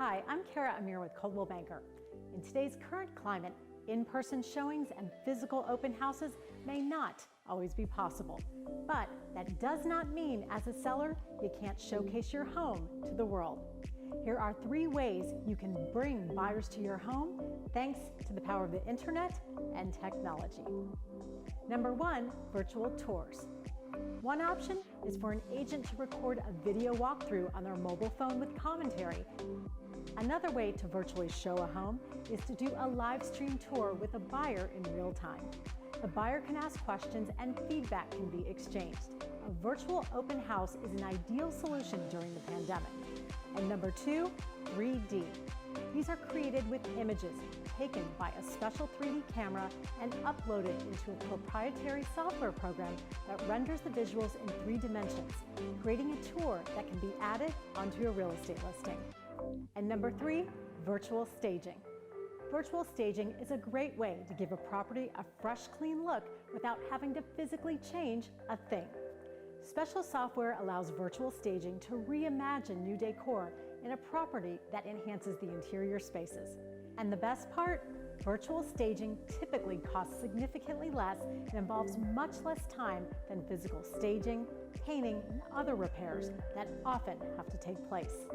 Hi, I'm Kara Amir with Coldwell Banker. In today's current climate, in-person showings and physical open houses may not always be possible. But that does not mean, as a seller, you can't showcase your home to the world. Here are 3 ways you can bring buyers to your home thanks to the power of the internet and technology. Number 1, virtual tours. One option is for an agent to record a video walkthrough on their mobile phone with commentary. Another way to virtually show a home is to do a live stream tour with a buyer in real time. The buyer can ask questions and feedback can be exchanged. A virtual open house is an ideal solution during the pandemic. And number 2, 3D. These are created with images taken by a special 3D camera and uploaded into a proprietary software program that renders the visuals in 3 dimensions, creating a tour that can be added onto your real estate listing. And number 3, virtual staging. Virtual staging is a great way to give a property a fresh, clean look without having to physically change a thing. Special software allows virtual staging to reimagine new decor in a property that enhances the interior spaces. And the best part? Virtual staging typically costs significantly less and involves much less time than physical staging, painting, and other repairs that often have to take place.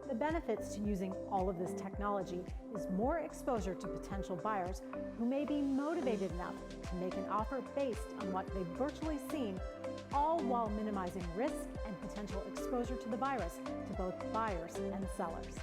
The benefits to using all of this technology is more exposure to potential buyers who may be motivated enough to make an offer based on what they've virtually seen, all while minimizing risk and potential exposure to the virus to both buyers and sellers.